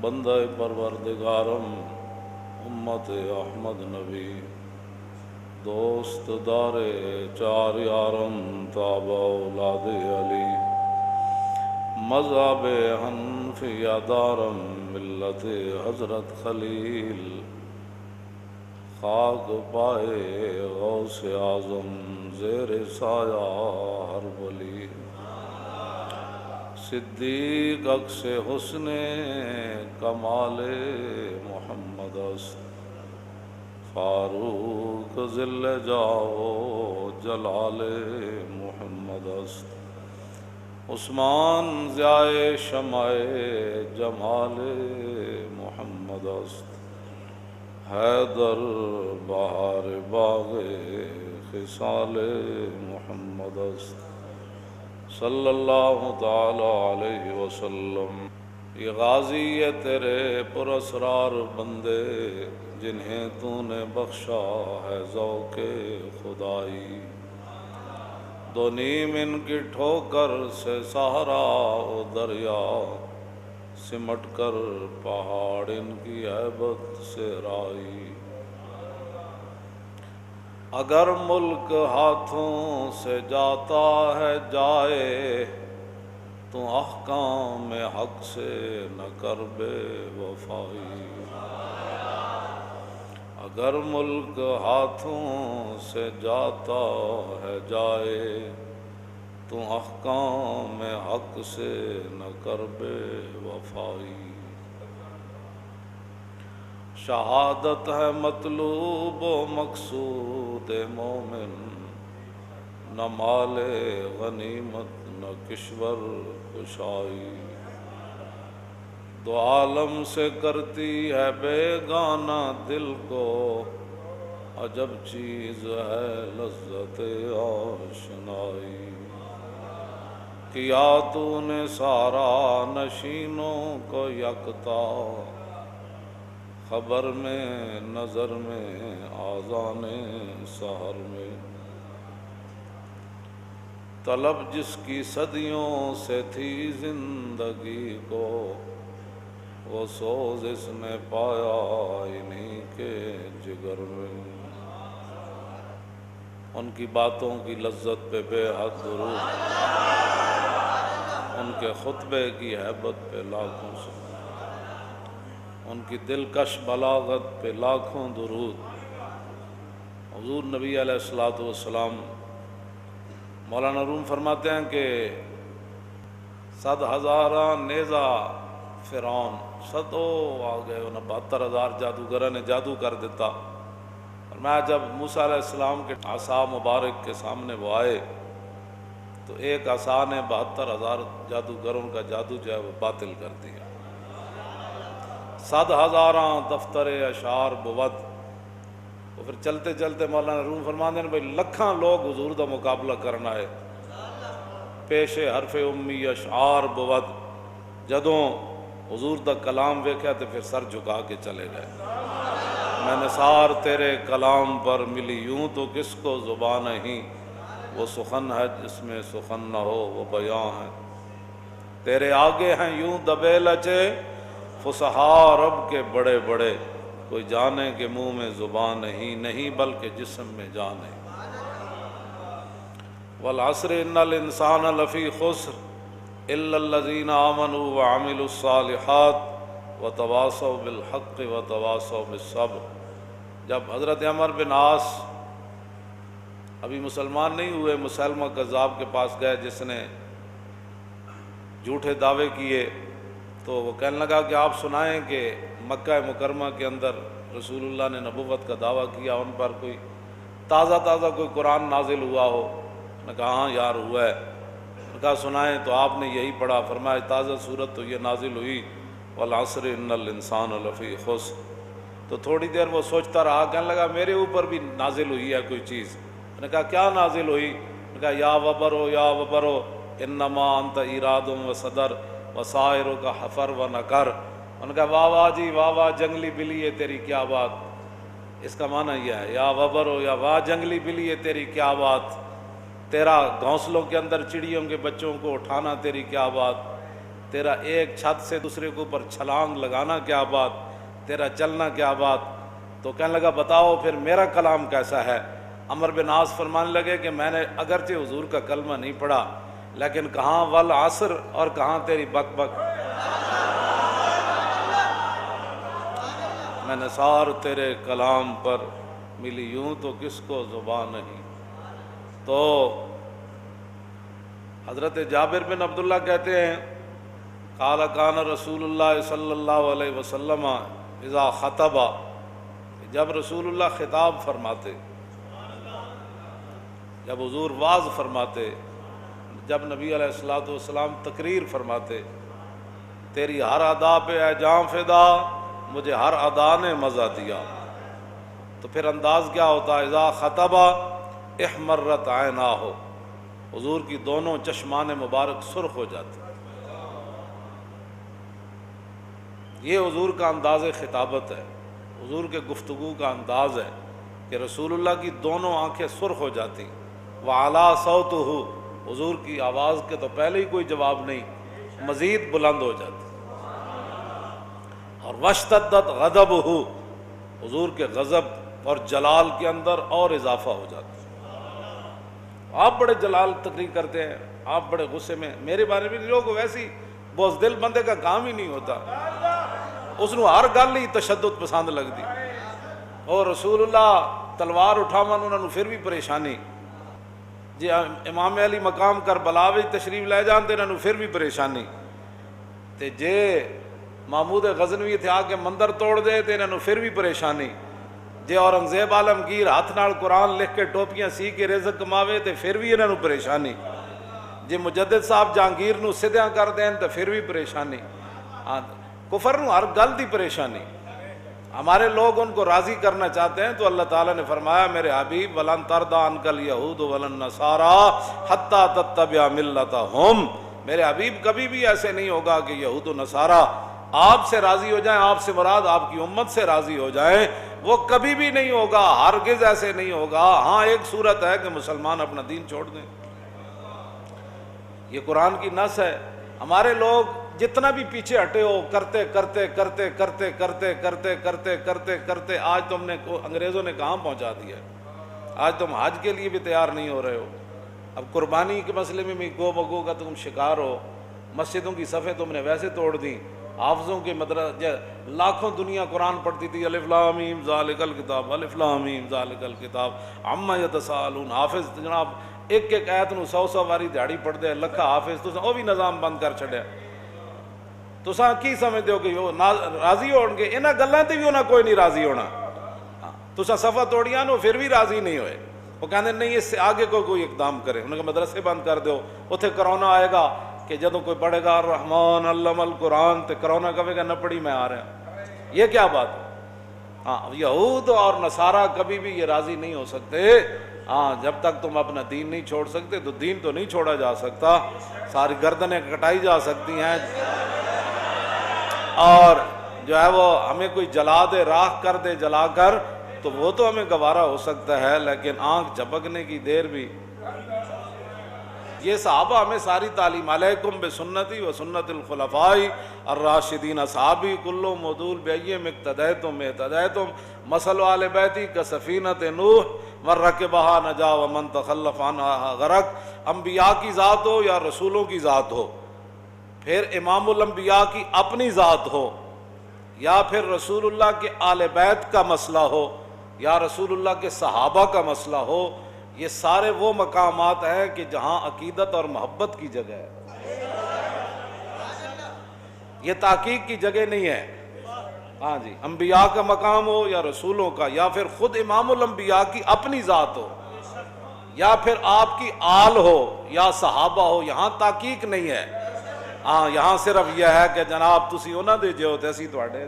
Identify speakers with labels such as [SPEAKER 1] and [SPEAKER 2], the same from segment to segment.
[SPEAKER 1] بندہ پروردگارم امت احمد نبی دوست دار چار یارم تابع اولاد علی مذہب حنفیہ دارم ملت حضرت خلیل خاک پائے غوث اعظم زیر سایہ ہر ولی صدیق عکس حسن کمال محمد است فاروق ذل جاؤ جلال محمد است عثمان ضیاء شمع جمال محمد است حیدر بہار باغ خصال محمد است صلی اللہ تعالی علیہ وسلم۔ یہ غازی ہے تیرے پراسرار بندے جنہیں تو نے بخشا ہے ذوق خدائی، دو نیم ان کی ٹھوکر سے سہارا او دریا، سمٹ کر پہاڑ ان کی ہیبت سے رائی۔ اگر ملک ہاتھوں سے جاتا ہے جائے، تو احکام حق سے نہ کر بے وفائی۔ اگر ملک ہاتھوں سے جاتا ہے جائے، تو احکام حق سے نہ کر بے وفائی۔ شہادت ہے مطلوب و مقصود مومن، نہ مال غنیمت نہ کشور کشائی۔ دو عالم سے کرتی ہے بیگانہ دل کو، عجب چیز ہے لذت آشنائی۔ کیا تو نے سارا نشینوں کو یکتا، خبر میں نظر میں آذان سحر میں۔ طلب جس کی صدیوں سے تھی زندگی کو، وہ سوز اس نے پایا انہی کے جگر میں۔ ان کی باتوں کی لذت پہ بے حد درود، ان کے خطبے کی ہیبت پہ لاکھوں سے، ان کی دلکش بلاغت پہ لاکھوں درود۔ حضور نبی علیہ الصلوۃ والسلام، مولانا روم فرماتے ہیں کہ 100,000 نیزہ فرعون سدو آ گئے، انہیں 72,000 جادوگروں نے جادو کر دیتا۔ اور میں جب موسیٰ علیہ السلام کے عصا مبارک کے سامنے وہ آئے، تو ایک عصا نے 72,000 جادوگروں کا جادو جو ہے وہ باطل کر دیا۔ 100,000 دفتر اشعار بود۔ وہ پھر چلتے چلتے مولانا روم فرماندے ہیں بھائی لکھاں لوگ حضور دا مقابلہ کرنا ہے، پیش حرف امی اشعار بود۔ جدوں حضور دا کلام ویکھیا تو پھر سر جھکا کے چلے گئے۔ میں نثار تیرے کلام پر ملی یوں تو کس کو زبان نہیں، وہ سخن ہے جس میں سخن نہ ہو وہ بیاں ہے۔ تیرے آگے ہیں یوں دبے لچے فصحاء رب کے بڑے بڑے، کوئی جانے کہ منہ میں زبان نہیں بلکہ جسم میں جان ہے۔ والعصر ان الانسان لفی خسر الا الذین آمنوا وعملوا الصالحات وتواصوا بالحق وتواصوا بالصبر۔ جب حضرت عمر بن عاص ابھی مسلمان نہیں ہوئے، مسلمہ کذاب کے پاس گئے جس نے جھوٹے دعوے کیے، تو وہ کہنے لگا کہ آپ سنائیں کہ مکہ مکرمہ کے اندر رسول اللہ نے نبوت کا دعویٰ کیا، ان پر کوئی تازہ کوئی قرآن نازل ہوا ہو؟ نے کہا ہاں یار ہوا ہے۔ نے کہا سنائیں، تو آپ نے یہی پڑھا۔ فرمایا تازہ صورت تو یہ نازل ہوئی والعصر ان الانسان لفی خسر۔ تو تھوڑی دیر وہ سوچتا رہا، کہنے لگا میرے اوپر بھی نازل ہوئی ہے کوئی چیز۔ نے کہا کیا نازل ہوئی؟ نے کہا یا وبرو انما انت ایراد و صدر وسائروں کا حفر و نکر۔ ان کا واہ واہ جی واہ واہ جنگلی بلی ہے تیری کیا بات۔ اس کا معنی یہ ہے یا وبرو یا واہ جنگلی بلی ہے تیری کیا بات، تیرا گھونسلوں کے اندر چڑیوں کے بچوں کو اٹھانا تیری کیا بات، تیرا ایک چھت سے دوسرے کے اوپر چھلانگ لگانا کیا بات، تیرا چلنا کیا بات۔ تو کہنے لگا بتاؤ پھر میرا کلام کیسا ہے۔ عمر بن عاص فرمانے لگے کہ میں نے اگرچہ حضور کا کلمہ نہیں پڑھا لیکن کہاں والعصر اور کہاں تیری بک بک، میں نثار تیرے کلام پر ملی یوں تو کس کو زبان نہیں۔ تو حضرت جابر بن عبداللہ کہتے ہیں قال کان رسول اللہ صلی اللہ علیہ وسلم اذا خطب، جب رسول اللہ خطاب فرماتے، جب حضور واعظ فرماتے، جب نبی علیہ الصلوۃ والسلام تقریر فرماتے، تیری ہر ادا پہ اے جان فدا، مجھے ہر ادا نے مزہ دیا، تو پھر انداز کیا ہوتا ہے؟ اذا خطب احمرت عیناہ، حضور کی دونوں چشمان مبارک سرخ ہو جاتے۔ یہ حضور کا انداز خطابت ہے، حضور کے گفتگو کا انداز ہے کہ رسول اللہ کی دونوں آنکھیں سرخ ہو جاتی۔ وعلا صوتہ، حضور کی آواز کے تو پہلے ہی کوئی جواب نہیں، مزید بلند ہو جاتی۔ اور واشتدت غضبہ، حضور کے غضب اور جلال کے اندر اور اضافہ ہو جاتا۔ آپ بڑے جلال تقریر کرتے ہیں، آپ بڑے غصے میں، میرے بارے میں لوگ ویسی بزدل بندے کا کام ہی نہیں ہوتا، اس نو ہر گل ہی تشدد پسند لگتی۔ اور رسول اللہ تلوار اٹھاون انہوں نے پھر بھی پریشانی، جی امام علی مقام کربلا وچ تشریف لے جان تے انہوں نے پھر بھی پریشانی، تے جے محمود غزنوی تھے آ کے مندر توڑ دے تے انہوں نے پھر بھی پریشانی، جے اورنگزیب عالمگیر ہاتھ نال قرآن لکھ کے ٹوپیاں سی کے رزق کماوے تے پھر بھی انہوں نے پریشانی، جے مجدد صاحب جہانگیر نو سدھیاں کر دین تے پھر بھی پریشانی۔ کفر نو ہر گل دی پریشانی۔ ہمارے لوگ ان کو راضی کرنا چاہتے ہیں تو اللہ تعالیٰ نے فرمایا میرے حبیب ولن ترضی عنک الیہود ولن نصارى حتی تتبع ملتہم، میرے حبیب کبھی بھی ایسے نہیں ہوگا کہ یہود و نصارہ آپ سے راضی ہو جائیں، آپ سے مراد آپ کی امت سے راضی ہو جائیں، وہ کبھی بھی نہیں ہوگا، ہرگز ایسے نہیں ہوگا۔ ہاں ایک صورت ہے کہ مسلمان اپنا دین چھوڑ دیں، یہ قرآن کی نص ہے۔ ہمارے لوگ جتنا بھی پیچھے ہٹے ہو، کرتے کرتے کرتے کرتے کرتے کرتے کرتے کرتے کرتے آج تم نے انگریزوں نے کہاں پہنچا دیا ہے، آج تم حج کے لیے بھی تیار نہیں ہو رہے ہو۔ اب قربانی کے مسئلے میں بھی گو بگو کا تم شکار ہو، مسجدوں کی صفیں تم نے ویسے توڑ دیں، حافظوں کے مدرسے لاکھوں دنیا قرآن پڑھتی تھی، الف لام میم ذالک الکتاب الف لام میم ذالک الکتاب عما یتساءلون، حافظ جناب ایک ایک آیت نو 100 واری دیہڑی پڑھ دے، لکھا حافظ، تو وہ بھی نظام بند کر چھڑیا۔ تساں کی سمجھتے ہو کہ راضی ہون گے؟ انہاں گلاں تے بھی انہاں کوئی نہیں راضی ہونا۔ تساں صفحہ توڑیاں نو پھر بھی راضی نہیں ہوئے، وہ کہندے نہیں اس سے آگے کوئی اقدام کرے، انہوں نے مدرسے بند کر دو، اتنے کرونا آئے گا کہ جدوں کوئی پڑھے گا الرحمن علم القرآن تے کرونا کہے گا نہ پڑھی میں آ رہا ہوں، یہ کیا بات ہے؟ ہاں یہود اور نصارہ کبھی بھی یہ راضی نہیں ہو سکتے۔ ہاں جب تک تم اپنا دین نہیں چھوڑ سکتے تو دین تو نہیں چھوڑا جا سکتا، ساری گردنیں کٹائی جا سکتی ہیں، اور جو ہے وہ ہمیں کوئی جلا دے، راکھ کر دے جلا کر، تو وہ تو ہمیں گوارا ہو سکتا ہے، لیکن آنکھ جھپکنے کی دیر بھی۔ یہ صحابہ ہمیں ساری تعلیم، علیکم بسنتی و سنت الخلفاء الراشدین اصحابی کلو مودول بیم اقتدیتم اہتدیتم مثل آل بیتی کسفینۃ نوح من رکبہا نجا ومن تخلف عنہا غرق۔ انبیاء کی ذات ہو یا رسولوں کی ذات ہو، پھر امام الانبیاء کی اپنی ذات ہو، یا پھر رسول اللہ کے آل بیت کا مسئلہ ہو، یا رسول اللہ کے صحابہ کا مسئلہ ہو، یہ سارے وہ مقامات ہیں کہ جہاں عقیدت اور محبت کی جگہ ہے، یہ تحقیق کی جگہ نہیں ہے۔ ہاں جی، انبیاء کا مقام ہو یا رسولوں کا، یا پھر خود امام الانبیاء کی اپنی ذات ہو، یا پھر آپ کی آل ہو یا صحابہ ہو، یہاں تحقیق نہیں ہے۔ ہاں یہاں صرف یہ ہے کہ جناب تسی انہاں دے جو تے اسی تواڈے۔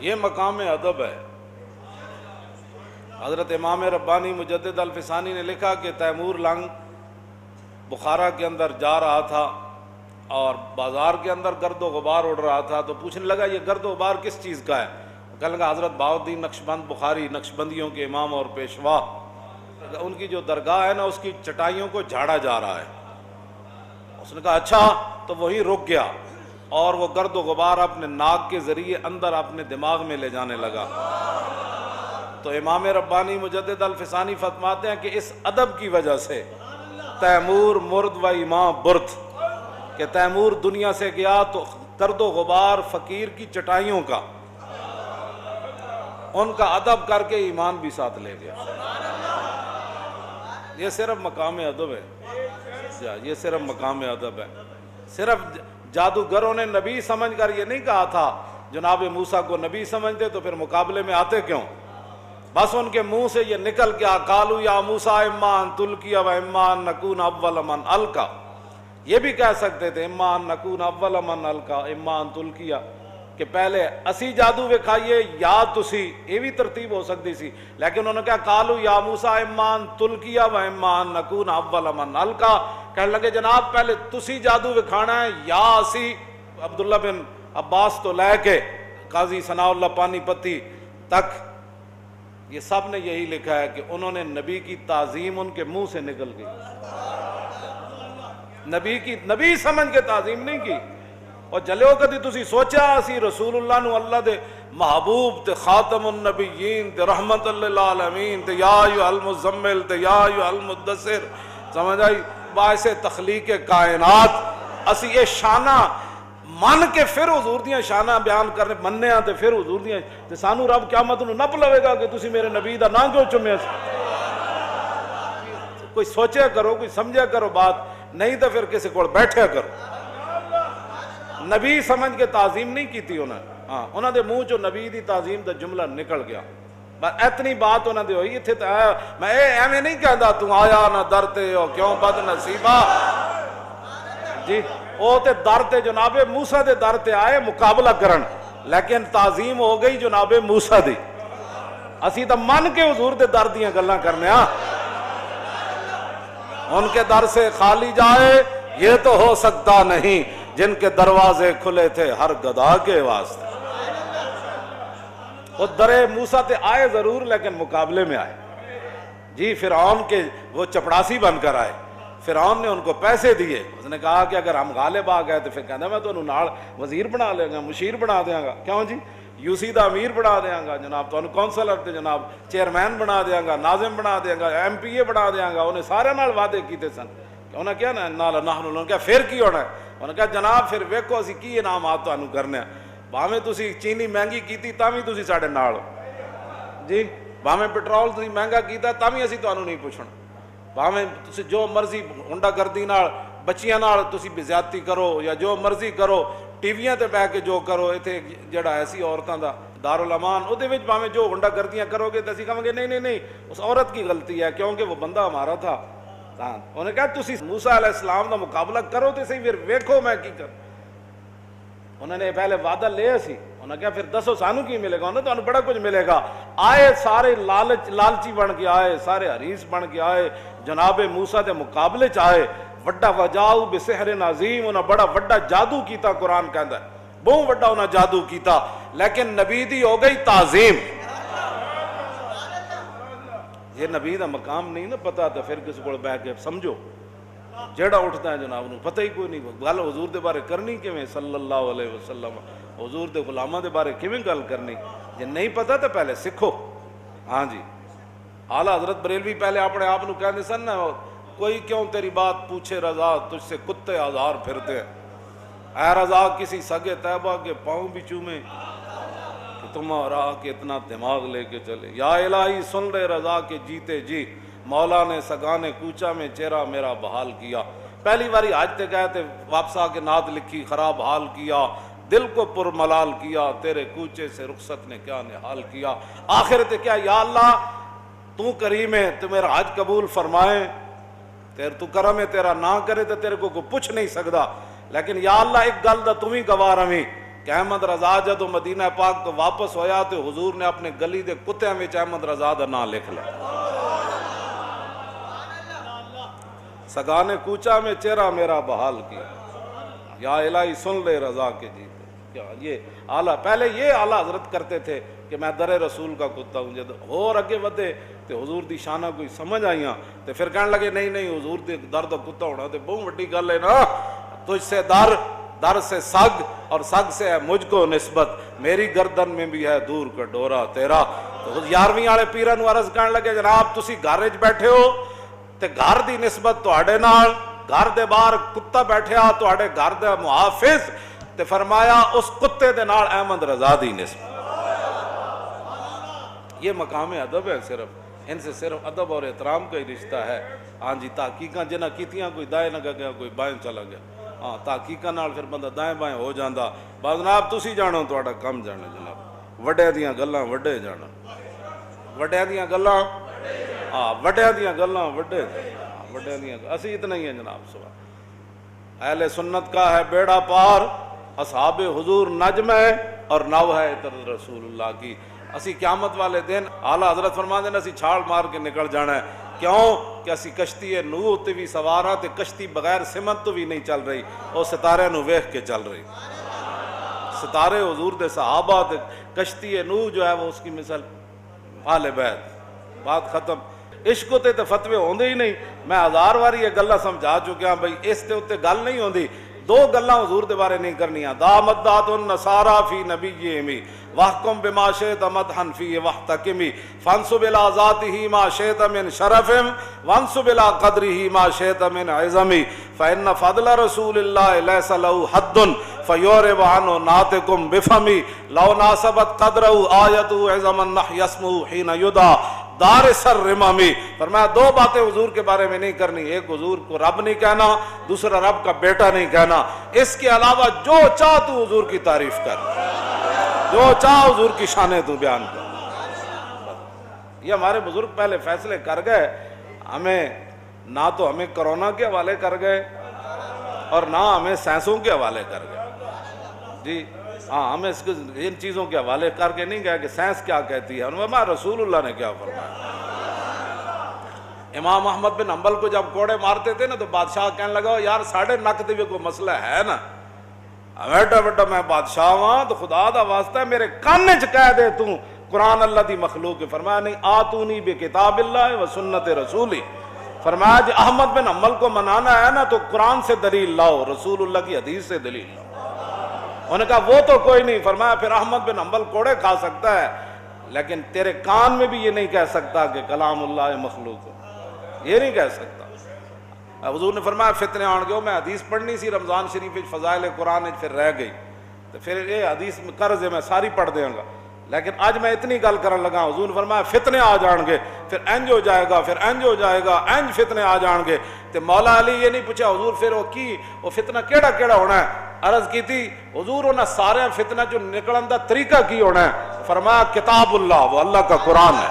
[SPEAKER 1] یہ مقام ادب ہے۔ حضرت امام ربانی مجدد الفسانی نے لکھا کہ تیمور لنگ بخارا کے اندر جا رہا تھا اور بازار کے اندر گرد و غبار اڑ رہا تھا، تو پوچھنے لگا یہ گرد و غبار کس چیز کا ہے؟ کہنے لگا حضرت بہاؤالدین نقشبند بخاری نقشبندیوں کے امام اور پیشوا، ان کی جو درگاہ ہے نا اس کی چٹائیوں کو جھاڑا جا رہا ہے۔ اس نے کہا اچھا، تو وہی رک گیا اور وہ گرد و غبار اپنے ناک کے ذریعے اندر اپنے دماغ میں لے جانے لگا۔ تو امام ربانی مجدد الفسانی فرماتے ہیں کہ اس ادب کی وجہ سے تیمور مرد و امام برد، کہ تیمور دنیا سے گیا تو گرد و غبار فقیر کی چٹائیوں کا ان کا ادب کر کے ایمان بھی ساتھ لے گیا۔ یہ صرف مقام ادب ہے، یہ صرف مقام ادب ہے۔ صرف جادوگروں نے نبی سمجھ کر یہ نہیں کہا تھا جناب موسیٰ کو نبی سمجھتے تو پھر مقابلے میں آتے کیوں؟ بس ان کے منہ سے یہ نکل گیا قالوا یا موسیٰ اما ان تلقی و اما ان نکون اول من القی۔ یہ بھی کہہ سکتے تھے اما ان نکون اول من القی اما ان تلقی، کہ پہلے اسی جادو وکھائیے یا تسی، یہ بھی ترتیب ہو سکتی سی، لیکن انہوں نے کہا قالوا یا موسیٰ اما ان تلقی و اما ان نکون اول من القی۔ کہنے لگے جناب پہلے تسی جادو وکھانا ہے یا اسی۔ عبداللہ بن عباس تو لے کے قاضی ثناء اللہ پانی پتی تک یہ سب نے یہی لکھا ہے کہ انہوں نے نبی کی تعظیم ان کے منہ سے نکل گئی، نبی سمجھ کے تعظیم نہیں کی۔ اور جلیو کدی تسی سوچا اسی رسول اللہ نو اللہ دے محبوب تے خاتم النبیین تے رحمت للعالمین تے یا ایھا المزمل تے یا ایھا المدثر، سمجھ آئی، باعث تخلیق کائنات اسی یہ شانہ من کے پھر حضور دیاں شانہ بیان کرنے مننے آتے پھر حضور دیاں تے سانو رب قیامت نو نپ لوے گا کہ تسی میرے نبی دا نام کیوں چومیا سی۔ کوئی سوچے کرو، کوئی سمجھے کرو بات، نہیں تو پھر کسی کو بیٹھے کرو۔ نبی سمجھ کے تعظیم نہیں کی تھی انہوں نے منہ چو نبی دی تعظیم دا جملہ نکل گیا، بس اتنی بات انہوں نے ہوئی تھے۔ میں ایویں نہیں کہتا تو آیا نہ درتے ہو کیوں بد نصیبہ، جی وہ تے در تے جناب موسیٰ دے در تے آئے مقابلہ کرن، لیکن تعظیم ہو گئی جناب موسیٰ دی۔ اسی تو من کے حضور دے در دیاں گلاں کرنے ہاں، ان کے در سے خالی جائے یہ تو ہو سکتا نہیں، جن کے دروازے کھلے تھے ہر گدھا کے واسطے۔ وہ در موسیٰ تے آئے ضرور لیکن مقابلے میں آئے، جی فرعون کے وہ چپڑاسی بن کر آئے، فرعون نے ان کو پیسے دیے، اس نے کہا کہ اگر ہم غالب آ گئے تو پھر کہنا میں تو انہوں نال وزیر بنا لے گا، مشیر بنا دیاں گا، کیوں جی یو سی دا امیر بنا دیاں گا جناب، تو انہوں کونسلر تے جناب چیئرمین بنا دیاں گا، ناظم بنا دیاں گا، ایم پی اے بنا دیاں گا، انہیں سارے نال وعدے کیتے سن۔ انہوں نے کیا نا نال نحن، انہوں نے کہا پھر کی ہونا ہے؟ انہوں نے کہا جناب پھر ویکھو اسی کی انعامات تو انہوں کرنے ہیں، بھاویں تسی چینی مہنگی کیتی تاویں تسی ساڑے نال، جی بھاویں پٹرول تسی مہنگا کیتا تاویں اسی تو انہوں نہیں پوچھنا، بھاویں تسی جو مرضی ہنڈا گردی نال بچیاں نال تسی بزیادتی کرو یا جو مرضی کرو، ٹی ویاں تے بیٹھ کے جو کرو، ایتھے جڑا ایسی عورتاں دا دارالامان اودے وچ بھاویں جو ہنڈا گردیاں کرو گے تے اسی کہاں گے نہیں نہیں اس عورت کی غلطی ہے کیونکہ وہ بندہ ہمارا تھا۔ انہوں نے کہا تسی موسیٰ علیہ السلام دا مقابلہ کرو تے صحیح، پھر ویکھو میں کی کر۔ انہوں نے پہلے وعدہ لیا سی، انہوں نے کہا پھر دسو سانو کی ملے گا، انہوں نے تو بڑا کچھ ملے گا۔ آئے سارے لالچی بن کے آئے، سارے حریص بن کے آئے، جناب موسیٰ دے مقابلے چاہے، وڈا وجاؤ بسحر عظیم، انہوں بڑا وڈا جادو کیتا، قرآن کہندا ہے بہت وڈا انہوں جادو کیتا، لیکن نبی دی ہو گئی تعظیم۔ یہ نبی دا مقام نہیں نا پتا تو پھر کسی کو بیٹھ کے سمجھو، جیڑا اٹھتا ہے جناب انہوں پتہ ہی کوئی نہیں، گل حضور دے بارے کرنی کیویں صلی اللہ علیہ وسلم، حضور دے غلاماں دے بارے کیویں گل کرنی، جے نہیں پتا تو پہلے سکھو۔ ہاں جی اعلیٰ حضرت بریلوی پہلے اپنے آپ نوں کہندے سن نا، کوئی کیوں تیری بات پوچھے رضا تجھ سے کتے ہزار پھرتے ہیں، اے رضا کسی سگے طیبہ کے پاؤں بھی چومے کہ تمہارا کہ اتنا دماغ لے کے چلے، یا الہی سن لے رضا کے جیتے جی، مولا نے سگانے کوچا میں چہرہ میرا بحال کیا۔ پہلی باری حج تے گئے تے واپس آ کے نعت لکھی، خراب حال کیا، دل کو پر ملال کیا، تیرے کوچے سے رخصت نے کیا نحال کیا۔ آخر تے کیا، یا اللہ تو کریم ہے، تو میرا حج قبول فرمائے، تو کرم ہے تیرا، نہ کرے تو تیرے کو پوچھ نہیں سکتا، لیکن یا اللہ ایک گل دا تم ہی گواہ رہی کہ احمد رضا جدو مدینہ پاک تو واپس ہویا تو حضور نے اپنے گلی دے کتےاں وچ احمد رضا دا نام لکھ لیا. سگانے کوچا میں چہرہ میرا بحال کیا، یا الہی سن لے رضا کے جیت. کیا یہ اعلیٰ، پہلے یہ اعلیٰ حضرت کرتے تھے کہ میں در رسول کا کتا ہوں. جب اور اگے ودے تو حضور دی شانہ کوئی سمجھ آئیاں تو پھر کہنے لگے نہیں نہیں حضور دی در دا کتا ہونا تو بہت بڑی گل ہے نا. تجھ سے در سے سگ اور سگ سے ہے مجھ کو نسبت، میری گردن میں بھی ہے دور کا ڈورا تیرا. تو 11ویں والے پیراں نوں عرض کرنے لگے جناب تسی گھر وچ بیٹھے ہو تے گھر دی نسبت تہاڈے نال، گھر دے باہر کتا بیٹھیا تہاڈے گھر دا محافظ، تے فرمایا اس کتے دے نال احمد رضا دی نسبت. یہ مقام ادب ہے، صرف ان سے صرف ادب اور احترام کا ہی رشتہ ہے. ہاں جی تحقیقاں جنہ کیتیاں کوئی دائیں نہ گیا کوئی بائیں چلا گیا. ہاں تحقیقاں نال پھر بندہ دائیں بائیں ہو جاندا. بس جناب تسی جانو تہاڈا کم جانے جناب، وڈے دیاں گلاں وڈے جانا، وڈے دیاں گلاں ہاں وڈے دیاں گلاں وڈے، وڈے دیاں اسی اتنا ہی ہیں جناب. سوا اہل سنت کا ہے بیڑا پار، اصحاب حضور نجم ہے اور نو ہے عطر رسول اللہ کی. اسی قیامت والے دن اعلیٰ حضرت فرما دینا اسی چھال مار کے نکل جانا ہے. کیوں کہ اسی کشتی نوح تے بھی سوار ہاں تے کشتی بغیر سمت تو بھی نہیں چل رہی، اور ستارے نو ویکھ کے چل رہی. ستارے حضور دے صحابہ تے کشتی نوح جو ہے وہ اس کی مثال آل بیت. بات ختم. عشق تے فتوے ہوندے ہی نہیں. میں 1000 واری یہ گلاں سمجھا چکیا بھئی اس تے اوتے گل نہیں ہوندی. دو گلاں حضور دے بارے نہیں کرنیاں. دامت دات النصارى فی نبیہم واحکم بما شئت مدحا فی واحتکمی فانصب الى ذاتہ ما شئت من شرف وانصب الى قدرہ ما شئت من عظم فإن فضل رسول اللہ لیس له حد فیورب عنہ ناطقم بفمی لو ناسبت قدرہ آیت عظم النحی اسمہ حین یدعا دار سر رمامی. فرمایا دو باتیں حضور کے بارے میں نہیں کرنی، ایک حضور کو رب نہیں کہنا، دوسرا رب کا بیٹا نہیں کہنا. اس کے علاوہ جو چاہ تو حضور کی تعریف کر، جو چاہ حضور کی شانیں تو بیان کر. یہ ہمارے بزرگ پہلے فیصلے کر گئے. ہمیں نہ تو ہمیں کرونا کے حوالے کر گئے اور نہ ہمیں سائنسوں کے حوالے کر گئے. جی ہاں ہمیں ان چیزوں کے حوالے کر کے نہیں گیا کہ سائنس کیا کہتی ہے، انہوں رسول اللہ نے کیا فرمایا. امام احمد بن حنبل کو جب کوڑے مارتے تھے نا تو بادشاہ کہنے لگا یار ساڑھے نک دے کوئی مسئلہ ہے نا، بیٹا بیٹا میں بادشاہ ہاں تو خدا دا واسطہ ہے میرے کانے چ کہہ دے تو قرآن اللہ دی مخلوق ہے. فرمایا نہیں آتونی بکتاب اللہ و سنت رسولی. فرمایا جی احمد بن حنبل کو منانا ہے نا تو قرآن سے دلیل لاؤ، رسول اللہ کی حدیث سے دلیل لاؤ. انہوں نے کہا وہ تو کوئی نہیں. فرمایا پھر احمد بن حنبل کوڑے کھا سکتا ہے لیکن تیرے کان میں بھی یہ نہیں کہہ سکتا کہ کلام اللہ مخلوق ہے، یہ نہیں کہہ سکتا. حضور نے فرمایا فتنے آن گئے. میں حدیث پڑھنی سی رمضان شریف فضائل قرآن پھر رہ گئی تو پھر یہ حدیث میں قرض ہے میں ساری پڑھ دیں گا، لیکن آج میں اتنی گل کرن لگا. حضور نے فرمایا فتنے آ جان گے، پھر انج ہو جائے گا، پھر انج ہو جائے گا، انج فتنے آ جان گے. تو مولا علی یہ نہیں پوچھا حضور پھر وہ فتنہ کیڑا کیڑا ہونا ہے. عرض کی تھی حضور انہاں سارے فتنہ جو نکلن دا طریقہ کی ہونا ہے. فرمایا کتاب اللہ، وہ اللہ کا قرآن ہے،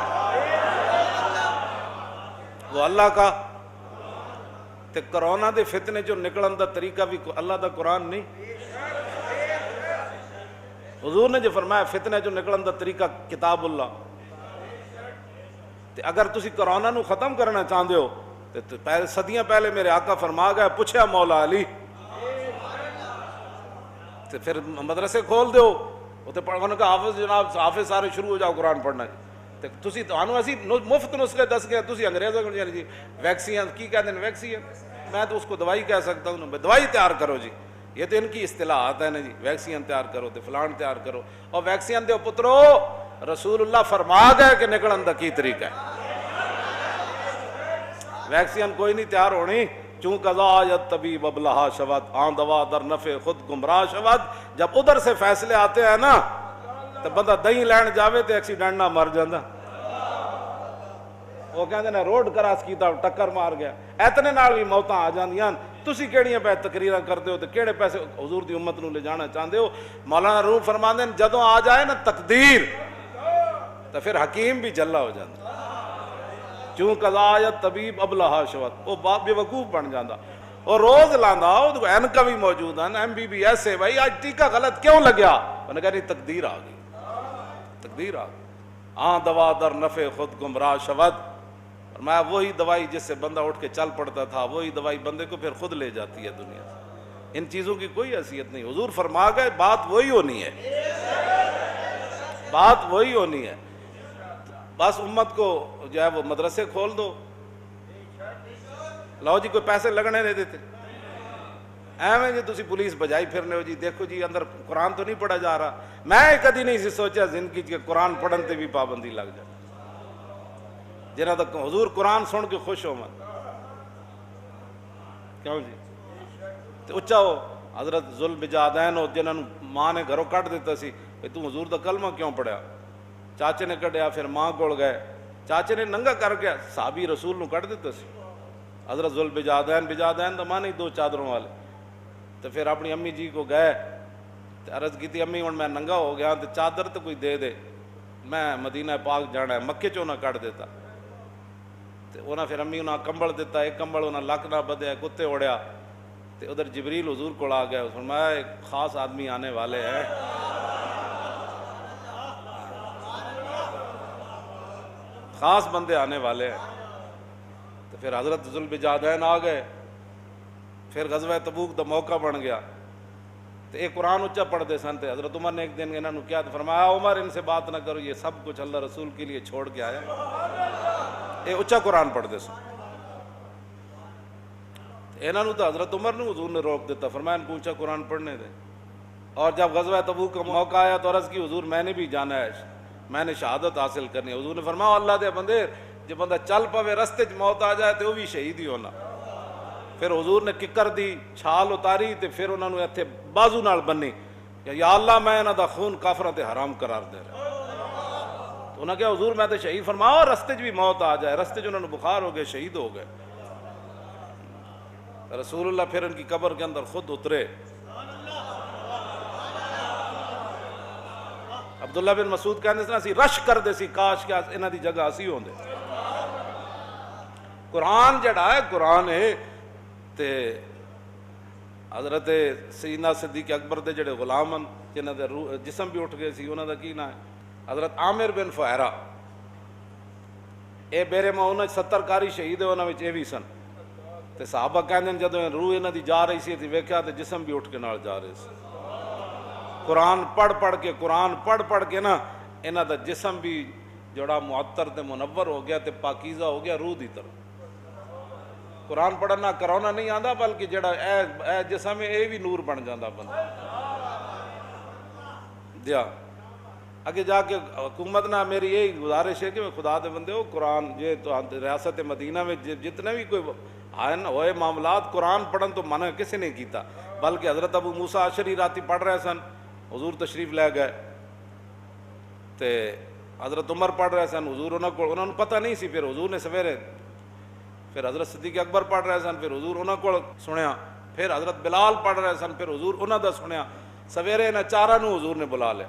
[SPEAKER 1] وہ اللہ کا. تے کرونا دے فتنے جو نکلن دا طریقہ بھی اللہ دا قرآن نہیں. حضور نے جو فرمایا فتنے جو نکلن دا طریقہ کتاب اللہ. تے اگر تسی کرونا نو ختم کرنا چاہتے ہو تو پہلے صدیاں پہلے میرے آقا فرما گئے پوچھا مولا علی تے پھر مدرسے کھول دیو. انہوں نے کہا حافظ جناب حافظ سارے شروع ہو جاؤ قرآن پڑھنا. تسی تانوں اسی مفت نسخے دس گئے، تسی انگریزوں کو جی ویکسین کی کہتے ہیں ویکسین، میں تو اس کو دوائی کہہ سکتا ہوں. دوائی تیار کرو جی، یہ تو ان کی اصطلاحات ہے نا جی، ویکسین تیار کرو تو فلان تیار کرو. اور ویکسین دو پترو رسول اللہ فرما گئے کہ نکلن دا کی طریقہ ہے. ویکسین کوئی نہیں تیار ہونی. چون قضا آیت طبیب ابلہا شود آن دوا در نفع خود گمراہ شود. جب ادھر سے فیصلے آتے ہیں نا تو بندہ دہی لین جاوے تو ایکسیڈنٹ نہ مر جاندہ. وہ کہتے ہیں روڈ کراس کیتا ٹکر مار گیا، اتنے نال بھی موتاں آ جاندیاں. تسی کیڑیاں پہ تقریراں کرتے ہو تو کیڑے پیسے حضور دی امت نو لے جانا چاہتے ہو. مولانا روم فرماندے ہیں جدوں آ جائے نا تقدیر تو پھر حکیم بھی جلا ہو جاتا. چون قضا آیت طبیب ابلہا شود وہ بے وقوف بن جاندہ. اور روز لاندا اینکا بھی موجود ہیں MBBS ہے بھائی آج ٹیکہ غلط کیوں لگیا؟ میں نے کہا نہیں تقدیر آ گئی، تقدیر آ گئی، ہاں دوا در نفع خود گمراہ شود، میں وہی دوائی جس سے بندہ اٹھ کے چل پڑتا تھا وہی دوائی بندے کو پھر خود لے جاتی ہے دنیا سے، ان چیزوں کی کوئی حیثیت نہیں۔ حضور فرما گئے بات وہی ہونی ہے، بات وہی ہونی ہے، بس امت کو جو ہے وہ مدرسے کھول دو، لو جی کوئی پیسے لگنے نہیں دیتے، ایویں جی تسی پولیس بجائی پھرنے ہو جی دیکھو جی اندر قرآن تو نہیں پڑھا جا رہا۔ میں کدی نہیں سی سوچا زندگی کہ قرآن پڑھن تے بھی پابندی لگ جائے، جنہاں تک حضور قرآن سن کے خوش ہو من کیوں جی تے اچھا ہو حضرت ذوالبجادین ہو جنہاں ماں نے گھروں کٹ دیتا سی کہ تو حضور دا کلمہ کیوں پڑھیا؟ چاچے نے کٹیا، پھر ماں کول گئے، چاچے نے ننگا کر کے صحابی رسول نو کٹ دیتا سی، حضرت ذوالبجادین، بجادین دا ماں دو چادروں والے، تو پھر اپنی امی جی کو گئے عرض کی تھی امی ہوں میں ننگا ہو گیا تو چادر تو کوئی دے دے، میں مدینہ پاک جانا ہے، مکے چوں نہ کٹ دیتا، تو انہاں پھر امی انہاں کمبل دیتا، ایک کمبل انہاں لک نہ بدیا، کتے اڑیا، تو ادھر جبریل حضور کو آ گیا، فرمایا ایک خاص آدمی آنے والے ہیں، خاص بندے آنے والے ہیں، تو پھر حضرت ذوالبجادین آ گئے، پھر غزوہ تبوک دا موقع بن گیا، تو ایک قرآن اچھا پڑھتے سن، تے حضرت عمر نے ایک دن انہوں نے کیا تو فرمایا عمر ان سے بات نہ کرو، یہ سب کچھ اللہ رسول کے لیے چھوڑ کے آیا، یہ اچھا قرآن پڑھتے سن، انہوں نے تو حضرت عمر نے حضور نے روک دیتا، فرمایا ان کو اچھا قرآن پڑھنے دے، اور جب غزوہ تبوک کا موقع آیا تو عرض کی حضور میں نے بھی جانا ہے، میں نے شہادت حاصل کرنی ہے، حضور نے فرمایا اللہ دے بندے جب بندہ چل پوے رستے موت آ جائے تو وہ بھی شہید ہی ہونا، پھر حضور نے ککر دی چھال اتاری تے پھر انہوں نے اتھے بازو نال بنی کہ یا اللہ میں انہاں دا خون کافراں تے حرام قرار دے رہا، تو انہوں نے کہا حضور میں تے شہید، فرمایا رستے بھی موت آ جائے، رستے جو انہوں نے بخار ہو گئے شہید ہو گئے، رسول اللہ پھر ان کی قبر کے اندر خود اترے، عبداللہ بن مسعود کہنے سے اسی رش کر دے سی کاش کہ انہاں دی جگہ اسی ہوندے، قرآن جڑا ہے قرآن ہے، تے حضرت سیدنا صدیق اکبر دے جڑے غلام ہیں جنہاں دے جسم بھی اٹھ گئے سی انہاں دا کی نام ہے حضرت عامر بن فہرہ، اے بیرے ماں انہاں 70 کاری شہید ہے انہاں وچ اے بھی سن، تے صحابہ کہندے جدوں روح انہاں دی جا رہی سی تے ویکھیا تے جسم بھی اٹھ کے نال جا رہے سی، قرآن پڑھ پڑھ کے نا انہاں دا جسم بھی جڑا معطر تے منور ہو گیا تے پاکیزہ ہو گیا روح دی طرح، قرآن پڑھنا کرونا نہیں آندا بلکہ جڑا اے جسم ہے اے بھی نور بن جاندا بندہ دیا۔ اگے جا کے حکومت نہ میری یہی گزارش ہے کہ خدا دے بندے ہو قرآن یہ تو ریاست مدینہ میں جتنے بھی کوئی آئے ہوئے معاملات قرآن پڑھن تو منع کسی نے کیتا، بلکہ حضرت ابو موسیٰ اشعری راتی پڑھ رہے سن، حضور تشریف لے گئے، تے حضرت عمر پڑھ رہے سن، حضور انہوں نے پتہ نہیں سی، پھر حضور نے سویرے پھر حضرت صدیق اکبر پڑھ رہے سن، پھر حضور انہوں کو سنیا، پھر حضرت بلال پڑھ رہے سن، پھر حضور انہوں دا سنیا، سویرے انہاں چارہ نو حضور نے بلا لے،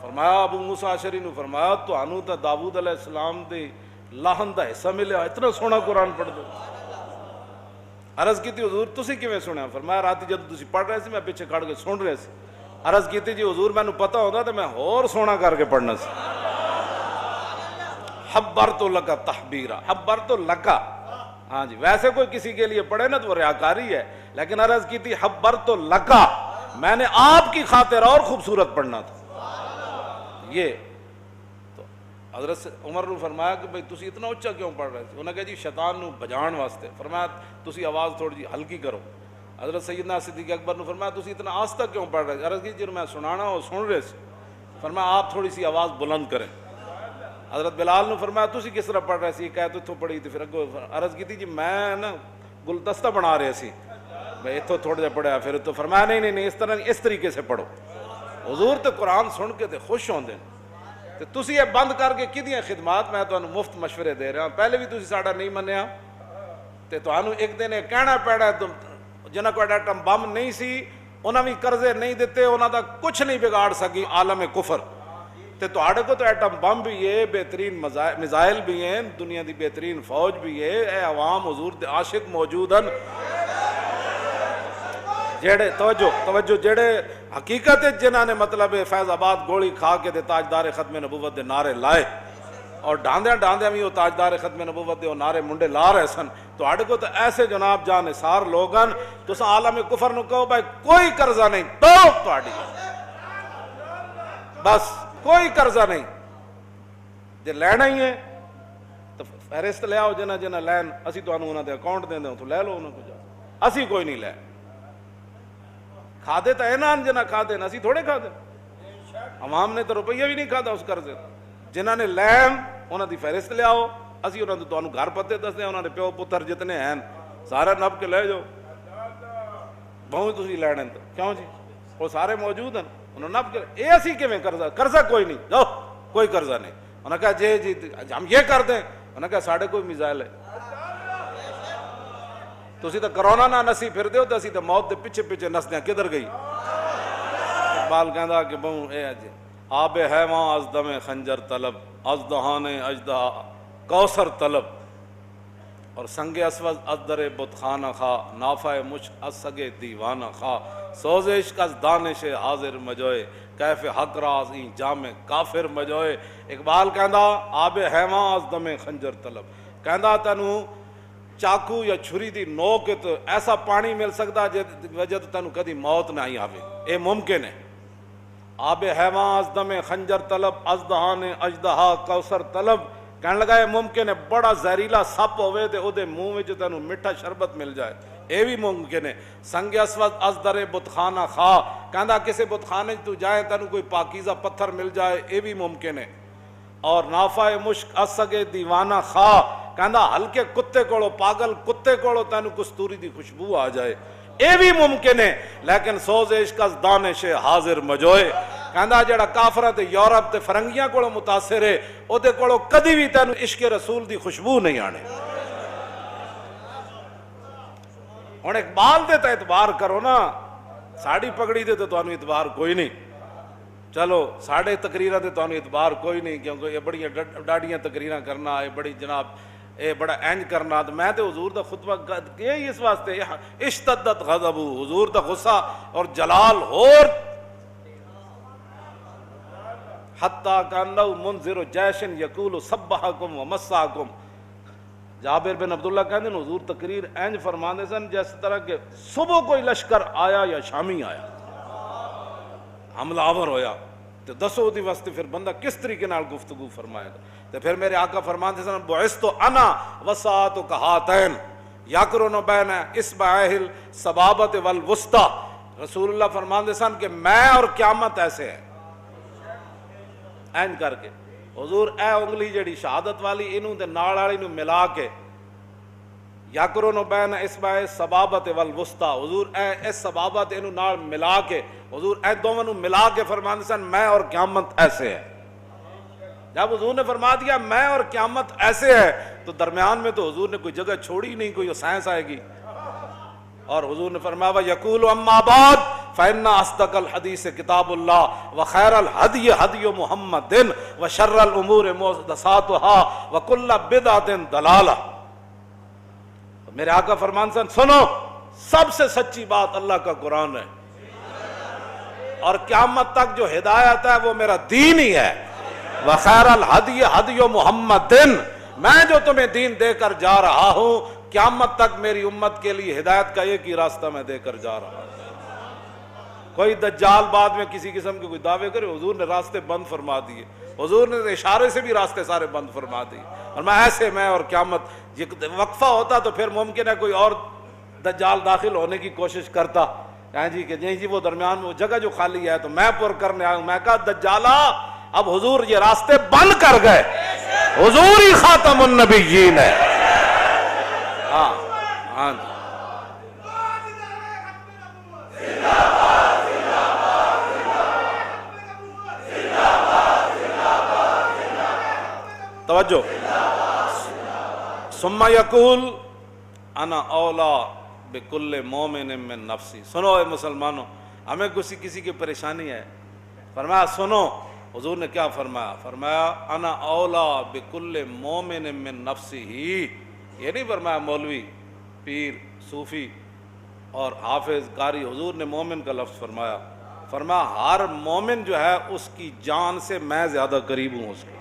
[SPEAKER 1] فرمایا ابو موسیٰ اشعری نو فرمایا تو انو تا داؤد علیہ السلام دی لاہن دا حصہ ملیا، اتنا سونا قرآن پڑھ دو، عرض کی تھی حضور تسی کیویں سنیا؟ فرمایا راتی جب تسی پڑھ رہے سی میں پیچھے کھڑ کے سن رہے سی، عرض کی تھی جی حضور میں نو پتہ ہوتا تو میں اور سونا کر کے پڑھنا سی، حبرت لکا تحبیرہ، حبرت لکا، ہاں جی ویسے کوئی کسی کے لیے پڑھے نا تو وہ ریاکاری ہے، لیکن عرض کی تھی حبرت لکا، میں نے آپ کی خاطر اور خوبصورت پڑھنا تھا، یہ تو حضرت عمر نے فرمایا کہ بھئی تسی اتنا اچھا کیوں پڑھ رہے تھے؟ انہوں نے کہا جی شیطان نو بجان واسطے، فرمایا تسی آواز تھوڑی جی ہلکی کرو، حضرت سیدنا صدیق اکبر نے فرمایا تسی اتنا آہستہ کیوں پڑھ رہے تھے؟ عرض کی جی میں سنانا وہ سن رہے سے، فرمایا آپ تھوڑی سی آواز بلند کریں، حضرت بلال نے فرمایا تسی کس طرح پڑھ رہے سی؟ کہہ تو اتھو پڑھی تھی، پھر اگو عرض کی تھی جی میں نا گلدستہ بنا رہے سی، میں اتھو تھوڑا جا پڑھا، پھر تو فرمایا نہیں اس طرح نہیں، اس طریقے سے پڑھو، حضور تے قرآن سن کے تے خوش ہوندے، تے تسی یہ بند کر کے کدیاں خدمات میں تانوں مفت مشورے دے رہا ہوں، پہلے بھی تسی ساڈا نہیں منیا، تے تانوں ایک دن یہ کہنا پیڑا جنہاں کو ایٹم بم نہیں سی انہاں بھی قرضے نہیں دیتے، انہاں دا کچھ نہیں بگاڑ سکی عالم کفر، تو آڑے کو تو ایٹم بم بھی ہے، بہترین میزائل بھی ہیں، دنیا دی بہترین فوج بھی ہے۔ اے عوام حضور دے عاشق موجود ہیں جڑے توجہ جڑے حقیقت جنہاں نے مطلب فیض آباد گولی کھا کے دے تاجدار ختم نبوت دے نعرے لائے اور ڈاندیاں بھی وہ تاجدار ختم نبوت دے وہ نعرے منڈے لا رہے سن، تو آڑے کو تو ایسے جناب جان نثار لوگن تو سا عالم کفر نو کہو بھائی کوئی قرضہ نہیں تو آڑی بس کوئی قرضہ نہیں، جے لینا ہی ہے تو فہرست لے آؤ جنہ جنہ لین، اسی تو انہوں نے اکاؤنٹ دیں دیں تو لے لو انہوں کو جا، اسی کوئی نہیں لے کھا دے تو اینان جنہ کھا دے اسی تھوڑے کھا دے، عوام نے تو روپیہ بھی نہیں کھا دا اس قرضے، جنہ نے لین انہوں دی فہرست لے آؤ، اسی انہوں نے تو انہوں گھر پتے دس دیں، انہوں نے پیو پتر جتنے ہیں سارے نب کے لے جاؤ، بہت تسی لینے تو کیوں جی وہ سارے موجود ہیں، انہوں نے نب کے اے اسی کے میں قرضہ کوئی نہیں، جاؤ کوئی قرضہ نہیں، انہوں نے کہا جی ہم یہ کر دیں، انہوں نے کہا ساڑھے کوئی میزائل ہے، تو اسی تو کرونا نہ نسی پھر دیو تو اسی تو موت دے پیچھے پیچھے نس دیاں کدھر گئی؟ اقبال کہندا کہ بہوں اے اجے آب حیواں از دم خنجر طلب از دہان اجدہا کوثر طلب اور سنگ اسود از در بت خانہ خواہ نافع مشک از سگ دیوانہ خواہ سوز عشق از دانش حاضر مجوئے کیف حق راز این جام کافر مجوئے۔ اقبال کہندا آب حیواں از دم خنجر طلب، کہندا تینوں چاقو یا چھری دی نوک تو ایسا پانی مل سکتا جس وجہ تو تینوں کدی موت نہیں آوے، اے ممکن ہے۔ آب حیواں از دم خنجر طلب از دہان اجدہا کوثر طلب، کہنے لگا یہ ممکن ہے بڑا زہریلا سپ ہوئے تے او دے منہ وچ تینوں میٹھا شربت مل جائے، اے بھی ممکن ہے۔ سنگ اسود از در بت خانہ خواہ، کہندا کسے بت خانے تو جائے تینوں کوئی پاکیزہ پتھر مل جائے، اے بھی ممکن ہے۔ اور نافع مشک از سگے دیوانہ خواہ، کہندا ہلکے کتے کوڑو پاگل کتے کوڑو تینوں کستوری دی خوشبو آ جائے، اے بھی ممکن ہے۔ لیکن سوز عشق از دانش حاضر مجوئے، کہندا جڑا کافرہ تے یورپ تے فرنگیاں کوڑو متاثر ہے او دے کوڑو کدی بھی تینوں عشق رسول دی خوشبو نہیں آنے۔ ہن اقبال دے تے اعتبار کرو نا، ساڑی پگڑی دے تو انہوں اعتبار کوئی نہیں، چلو ساڑھے تقریرہ دے تو انہوں اعتبار کوئی نہیں، کیونکہ یہ بڑی ڈاڑیاں تقریرہ کرنا، یہ بڑی جناب اے بڑا اینج کرنا، تو میں تے حضور دا خطبہ کہ اس واسطے اشتدت غضبو، حضور دا غصہ اور جلال اور حتیٰ کانہو منذر جیشن یقول سبحکم ومساکم۔ جابر بن عبداللہ کہتے ہیں حضور تقریر اینج فرماندے سن جس طرح کہ صبح کوئی لشکر آیا یا شامی آیا، حملہ آور ہویا تو دسو دی واسطے پھر بندہ کس طریقے نال گفتگو فرمائے گا۔ تو پھر میرے آقا فرماندے سن بعثت انا وساعت کہاتین یقرن بین اصبعیہ السبابۃ والوسطی، رسول اللہ فرماندے سن کہ میں اور قیامت ایسے ہے، این کر کے حضور اے انگلی جڑی شہادت والی انہوں دے نال والی نو ملا کے یقرن بین اصبع السبابۃ والوسطی، حضور اے اس سبابت انہوں نال ملا کے حضور اے دونوں نو ملا کے فرماندے سن میں اور قیامت ایسے ہے۔ جب حضور نے فرما دیا میں اور قیامت ایسے ہے تو درمیان میں تو حضور نے کوئی جگہ چھوڑی نہیں، کوئی سائنس آئے گی۔ اور حضور نے فرمایا یقول اما بعد فإن أصدق الحدیث کتاب اللہ وخیر الہدی ہدی محمد وشر الامور محدثاتها وکل بدعۃ ضلالہ۔ میرے آقا فرمان سنو سب سے سچی بات اللہ کا قرآن ہے، اور قیامت تک جو ہدایت ہے وہ میرا دین ہی ہے۔ وخیر الہدی ہدی محمد، میں جو تمہیں دین دے کر جا رہا ہوں قیامت تک میری امت کے لیے ہدایت کا ایک ہی راستہ میں دے کر جا رہا ہوں۔ کوئی دجال بعد میں کسی قسم کے کوئی دعوے کرے، حضور نے راستے بند فرما دیے، حضور نے اشارے سے بھی راستے سارے بند فرما دیے، اور میں ایسے میں اور قیامت وقفہ ہوتا تو پھر ممکن ہے کوئی اور دجال داخل ہونے کی کوشش کرتا، جی کہ نہیں جی وہ درمیان میں وہ جگہ جو خالی ہے تو میں پر کرنے آیا ہوں۔ میں کہا دجالہ اب حضور یہ راستے بند کر گئے، حضور ہی خاتم النبیین ہے۔ ہاں ہاں توجہ، ثم یقول انا اولا بکل مومن من نفسی۔ سنو اے مسلمانوں، ہمیں کسی کی پریشانی ہے، فرمایا سنو حضور نے کیا فرمایا؟ فرمایا انا اولا بکل مومن من نفسی ہی. یہ نہیں فرمایا مولوی، پیر، صوفی اور حافظ، قاری. حضور نے مومن کا لفظ فرمایا. فرمایا ہر مومن جو ہے اس کی جان سے میں زیادہ قریب ہوں اس کے.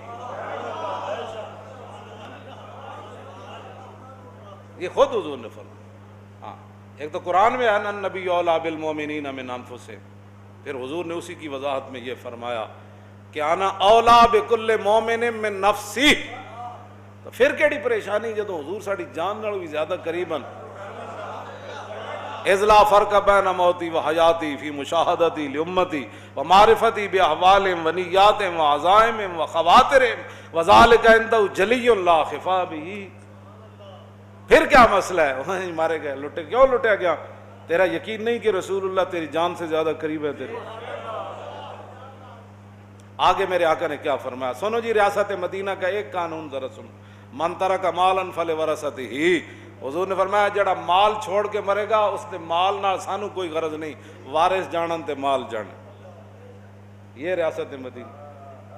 [SPEAKER 1] یہ خود حضور نے فرمایا. ہاں، ایک تو قرآن میں ہے نا النبی اولی بالمؤمنین من انفسہم، پھر حضور نے اسی کی وضاحت میں یہ فرمایا کہ انا اولا بکل مومن من نفسی. تو پھر کیڑی پریشانی جدو حضور ساڑی جان نال بھی زیادہ قریباً. اذ لا فرق بین موتی و حیاتی فی مشاہدتی لامتی و معرفتی باحوالہم و نیاتہم و عزائمہم و خواطرہم وذالک عندہ جلی لا خفا بہ. پھر کیا مسئلہ ہے؟ وہیں مارے گئے، لٹے. کیوں لٹیا گیا؟ تیرا یقین نہیں کہ رسول اللہ تیری جان سے زیادہ قریب ہے تیرے. آگے میرے آقا نے کیا فرمایا؟ سنو جی، ریاست مدینہ کا ایک قانون ذرا سنو. من ترک مالا فلورثتہ. حضور نے فرمایا جڑا مال چھوڑ کے مرے گا اس نے مال نہ سانو کوئی غرض نہیں، وارث جانن تے مال جانے. یہ ریاست مدینہ.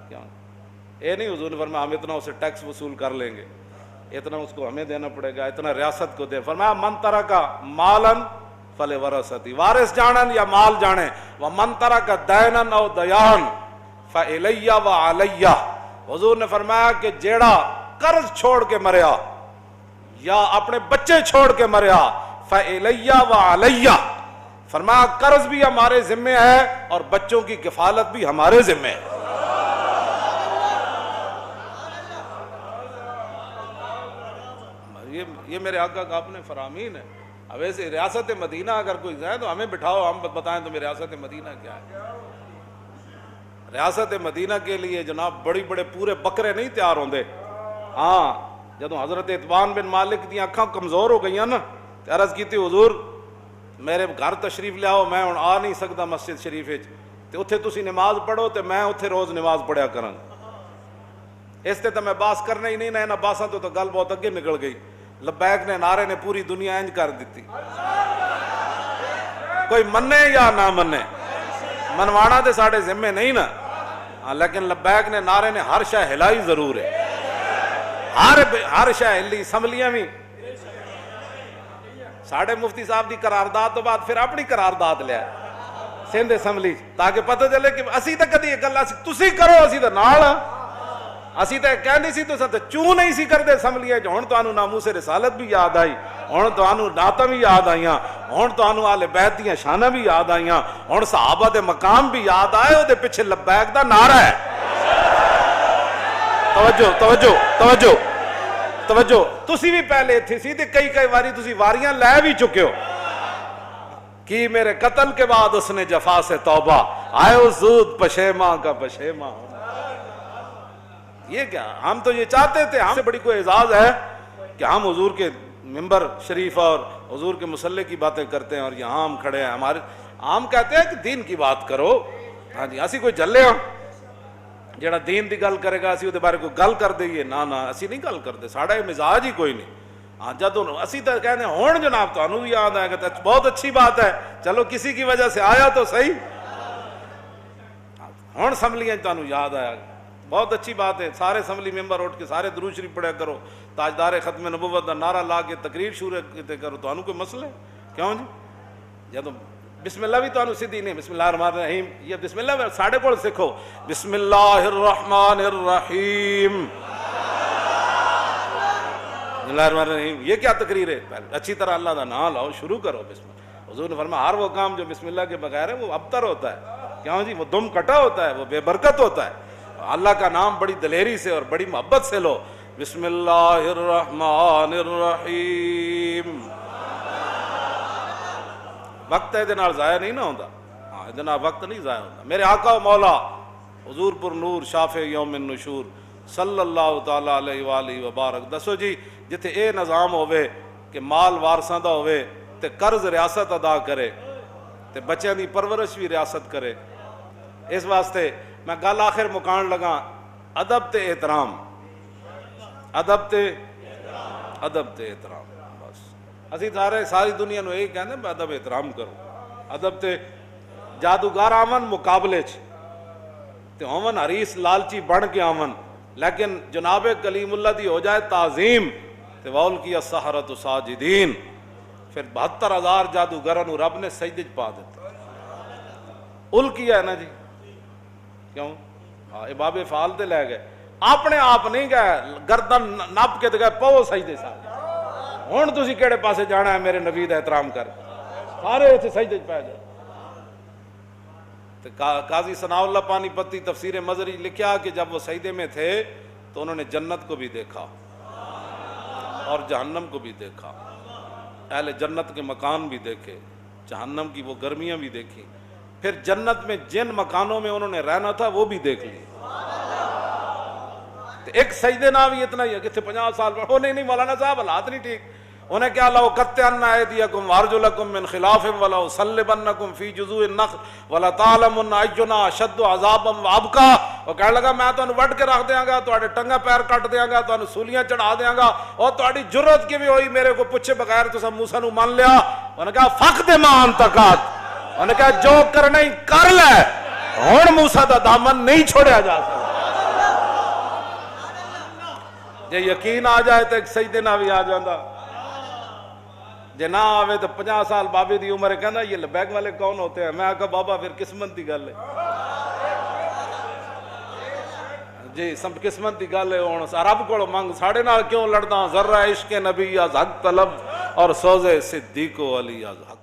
[SPEAKER 1] کیا یہ نہیں حضور نے فرمایا ہم اتنا اسے ٹیکس وصول کر لیں گے، اتنا اس کو ہمیں دینا پڑے گا، اتنا ریاست کو دے. فرمایا من ترک مالا فلورثتہ، وارث جانن یا مال جانے. ومن ترک دینا او دیان فَإِلَيَّ وَعَلَيَّ. حضور نے فرمایا کہ جیڑا قرض چھوڑ کے مریا یا اپنے بچے چھوڑ کے مریا فَإِلَيَّ وَعَلَيَّ. فرمایا قرض بھی ہمارے ذمے ہے اور بچوں کی کفالت بھی ہمارے ذمے ہے. یہ میرے آقا کا اپنے فرامین ہے. اب ایسے ریاست مدینہ اگر کوئی جائے تو ہمیں بٹھاؤ، ہم بتائیں تمہیں ریاست مدینہ کیا ہے. ریاست مدینہ کے لیے جناب بڑی بڑے پورے بکرے نہیں تیار ہوندے. ہاں، جدو حضرت اتبان بن مالک دی اکھاں کمزور ہو گئی نا، عرض کی تھی حضور میرے گھر تشریف لے آؤ، میں ہن آ نہیں سکتا مسجد شریف وچ، تے اوتھے تسی نماز پڑھو تے میں اوتھے روز نماز پڑھیا کراں. اس تے میں باس کرنا ہی نہیں نہ انہاں باساں تو گل بہت اگے نکل گئی. لبیک نے نعرے نے پوری دنیا انج کر دیتی. کوئی منے یا نہ منے، منوانا تے ساڈے ذمے نہیں نا. ہاں، لیکن لبیک نے نعرے نے ہر شے ہلائی ضرور ہے. ہر شے ہلی. اسمبلیاں بھی ساڑھے مفتی صاحب دی قرارداد تو بعد پھر اپنی قرارداد لیا سندھ اسمبلی، تاکہ پتہ چلے کہ اسی تو کدی گل تسی کرو، اسی تو نال. اسی تو کہنی سی تو چوں نہیں سی کرتے اسمبلی. ہن تانوں ناموس رسالت بھی یاد آئی، ہن تانوں نعتاں بھی یاد آئیاں، ہن تانوں اہل بیت دیاں شاناں بھی یاد آئیاں، ہن صحابہ دے مقام بھی یاد آئے. او دے پیچھے لبیک دا نعرہ ہے. توجہ توجہ توجہ توجہ. تسی بھی پہلے تھے سی تے کئی واری تسی واریاں لے بھی چکے ہو. کہ میرے قتل کے بعد اس نے جفا سے توبہ، آئے اس زود پشیماں کا پشیماں. یہ کیا؟ ہم تو یہ چاہتے تھے، ہم سے بڑی کوئی اعزاز ہے کہ ہم حضور کے ممبر شریف اور حضور کے مصلی کی باتیں کرتے ہیں اور یہاں ہم کھڑے ہیں. ہمارے ہم کہتے ہیں کہ دین کی بات کرو. ہاں جی، اسی کوئی جلے ہوں جڑا دین دی گل کرے گا اسی دے بارے کوئی گل کر دئیے. نہ اسی نہیں گل کرتے، ساڑا یہ مزاج ہی کوئی نہیں. ہاں جدوں اسی تو کہنے ہون جناب تانوں بھی یاد آئے گا، بہت اچھی بات ہے، چلو کسی کی وجہ سے آیا تو صحیح. ہون اسمبلیاں تانوں یاد آیا، بہت اچھی بات ہے. سارے اسمبلی ممبر اٹھ کے سارے درود شریف پڑھیا کرو، تاجدار ختم نبوت دا نعرہ لا کے تقریر شروع کرو. تانوں کوئی مسئلہ ہے؟ کیوں جی؟ جدوں بسم اللہ بھی تانوں سیدھی نہیں. بسم اللہ الرحمن الرحیم، یہ بسم اللہ ساڑھے کول سکھو. بسم اللہ الرحمن الرحیم، بسم اللہ الرحمن الرحیم. یہ کیا تقریر ہے؟ اچھی طرح اللہ دا نام لاؤ، شروع کرو بسم اللہ. حضور نے فرمایا ہر وہ کام جو بسم اللہ کے بغیر ہے وہ ابتر ہوتا ہے. کیوں جی؟ وہ دم کٹا ہوتا ہے، وہ بے برکت ہوتا ہے. اللہ کا نام بڑی دلیری سے اور بڑی محبت سے لو. بسم اللہ الرحمن الرحیم. وقت ہے نال ضائع نہیں نہ ہوتا. ہاں، اتنا وقت نہیں ضائع ہوتا. میرے آقا و مولا حضور پر نور شافع یوم النشور صلی اللہ تعالی علیہ وآلہ وبارک. دسو جی، جتھے اے نظام ہوئے کہ مال وارثاں دا ہوئے تے قرض ریاست ادا کرے تے بچیاں دی پرورش بھی ریاست کرے. اس واسطے میں گل آخر مکان لگا، ادب تے احترام، ادب تے احترام. بس اسی ساری دنیا نو یہی کہندے ہیں ادب احترام کرو. ادب تے جادوگر آمن مقابلے چ تے ہومن حریص لالچی بن کے آمن، لیکن جناب کلیم اللہ دی ہو جائے تعظیم تے وول کی السحرۃ ساجدین، پھر 72,000 جادوگروں نو رب نے سجدے چ پا دیتا۔ ال کیا ہے نا جی، کیوں؟ ہاں باب فعال تے لے گئے، اپنے آپ نہیں گئے، گردن نپ کے تے گئے پو سجدے سارے۔ ہن تسی کیڑے پاسے جانا ہے میرے نبی دا احترام کر، سارے اتنے سجدے چ پے جائے۔ قاضی ثناء اللہ پانی پتی تفسیر مظہری لکھا کہ جب وہ سجدے میں تھے تو انہوں نے جنت کو بھی دیکھا اور جہنم کو بھی دیکھا، اہل جنت کے مکان بھی دیکھے، جہنم کی وہ گرمیاں بھی دیکھی، پھر جنت میں جن مکانوں میں انہوں نے رہنا تھا وہ بھی دیکھ لی۔ ایک سجدے نہ بھی اتنا ہی ہے کہ 50 سال میں، نہیں مولانا صاحب حالات نہیں ٹھیک، انہیں کیا لَأُقَطِّعَنَّ أَيْدِيَكُمْ وَأَرْجُلَكُمْ مِنْ خِلَافٍ وَلَأُصَلِّبَنَّكُمْ فِي جُذُوعِ النَّخْلِ وَلَتَعْلَمُنَّ أَيُّنَا أَشَدُّ عَذَابًا وَأَبْقَىٰ۔ وہ کہنے لگا میں تو وڈ کے رکھ دیاں گا، تواڈے ٹنگا پیر کٹ دیاں گا، تانوں سولیاں چڑھا دیاں گا، اور تواڈی جرت کی بھی ہوئی میرے کو پوچھے بغیر تساں موسیٰ نو مان لیا۔ انہوں نے کہا فَقْدِ مَا أَنْتَ قَادٍ، انہوں نے کہا جو کرنا ہی کر لے، ہن موسیٰ دا دامن نہیں چھوڑیا جا سکتا۔ جے یقین آ جائے تو ایک سجدے نہ بھی آ جاندہ، جے نہ آوے تو 50 سال بابے دی عمر ہے، کہنا یہ لبیک والے کون ہوتے ہیں؟ میں کہا بابا پھر قسمت دی گل ہے جی، سب قسمت دی گل ہے، ہن رب کولوں منگ، ساڑے نال کیوں لڑدا؟ ذرہ عشق نبی از حق طلب اور سوزے صدیق و علی از حق